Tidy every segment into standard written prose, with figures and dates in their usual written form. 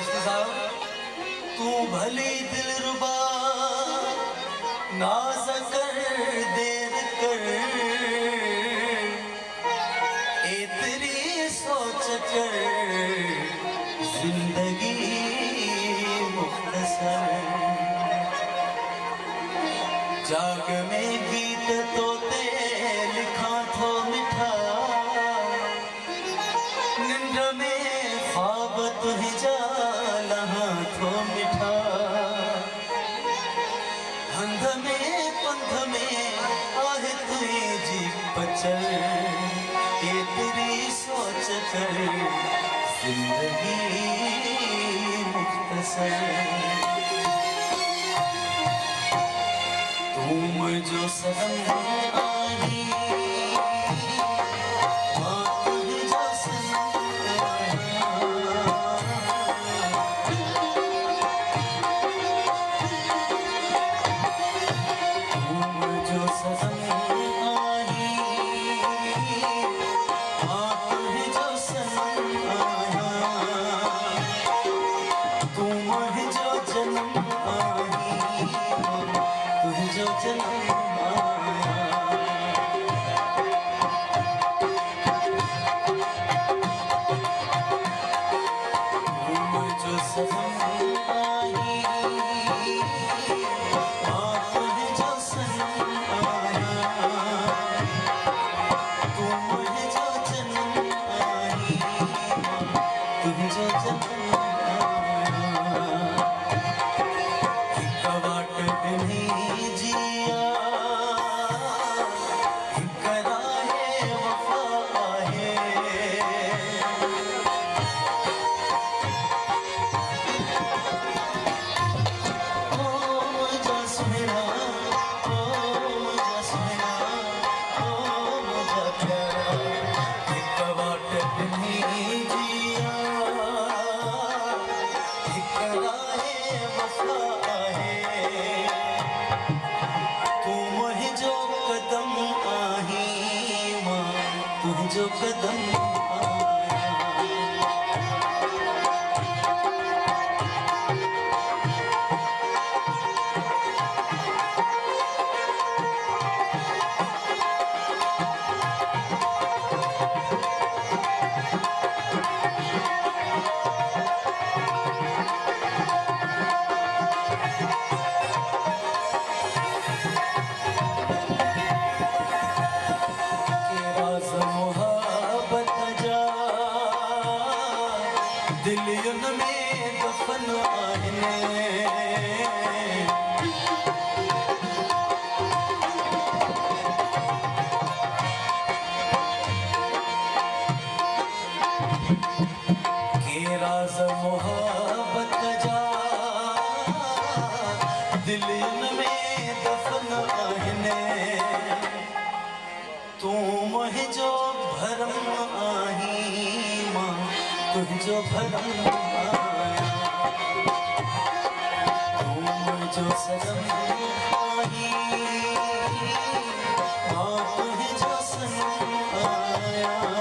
चिश्ती साहब तू भली दिलरुबा नाज कर देर कर ए तेरी सोच कर जिंदगी मुख्तसर जाग में गीत तोते लिखा थो मिठा निंद में ख्वाब तुझ लहा थो मिठा हंध में पंध में आह तुझी पचर ये तेरी सोच कर जिंदगी मुख्तसर तुम जो सनम आई जो कदम दिलियन में दफन के राज मोहब्बत जा दिलियन में दफन तू मोह जो भरम आही मां तुझो भरम तुम जो सनम आई तुझो सनम आया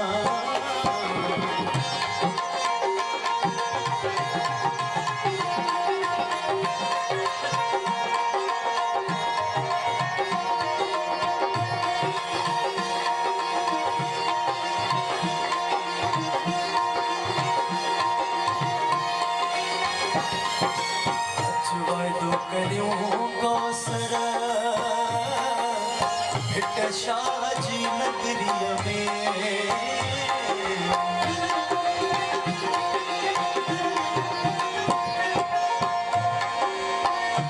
शाह जी नगरी में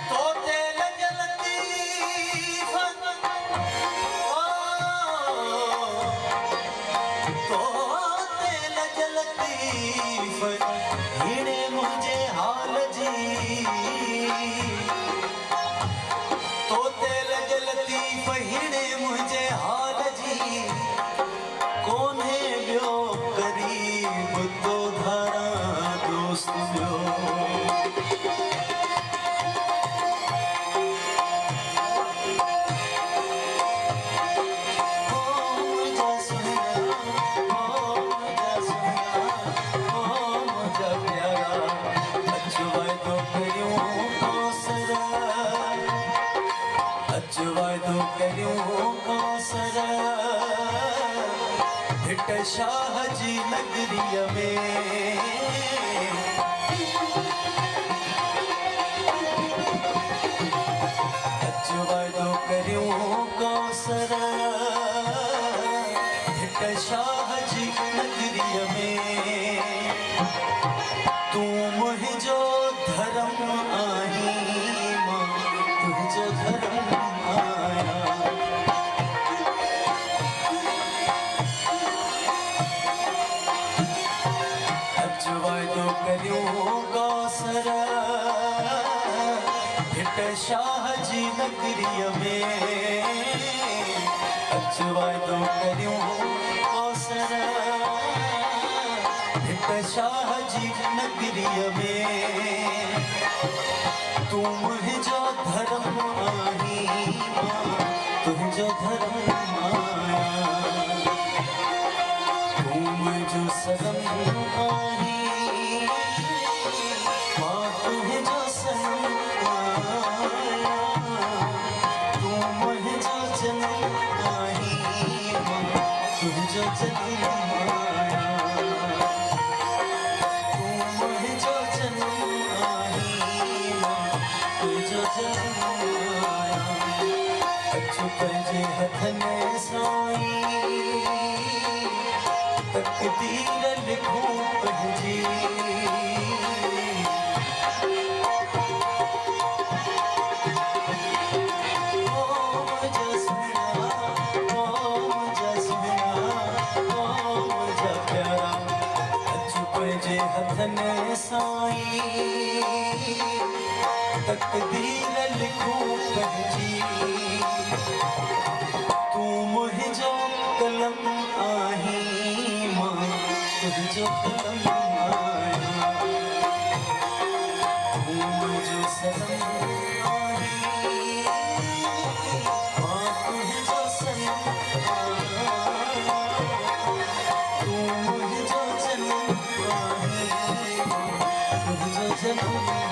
तो दिल जलती हिने मुझे हाल जी तो दिल जलती हिने मुझे हाल जी कौन है ब्यो करीब तो धारा दोस्त ब्यो हिट शाह जी नगरीअ में अच वाइदो करियूं कौसर हिट शाह जी नगरीअ में तूं मुंहिंजो धर्म आहीं मां तुंहिंजो धर्म आहियां अच वाइदो करियूं कौसर हिट शाह जी नगरीअ में अच वाइदो करियूं कौसर हिट शाह जी नगरीअ में तूं मुंहिंजो धर्म आहीं मां तुंहिंजो धर्म आहियां तूं मुंहिंजो सनम आहीं मां तुंहिंजो सनम आहियां तूं मुंहिंजो जनम आहीं मां तुंहिंजो जनम आहियां तूं मुंहिंजो जनम आहीं मां तुंहिंजो जनम आहियां अचु पंहिंजे हथनि साईं तक़दीर लिखूं पंहिंजी हथनि साईं तक़दीर लिखूं पंहिंजी तूं मुंहिंजो कलम आहीं मां तुंहिंजो कलम आहियां तूं मुंहिंजो सनम आहीं मां तुंहिंजो सनम आहियां तूं मुंहिंजो जनम आहीं तुंहिंजो जनम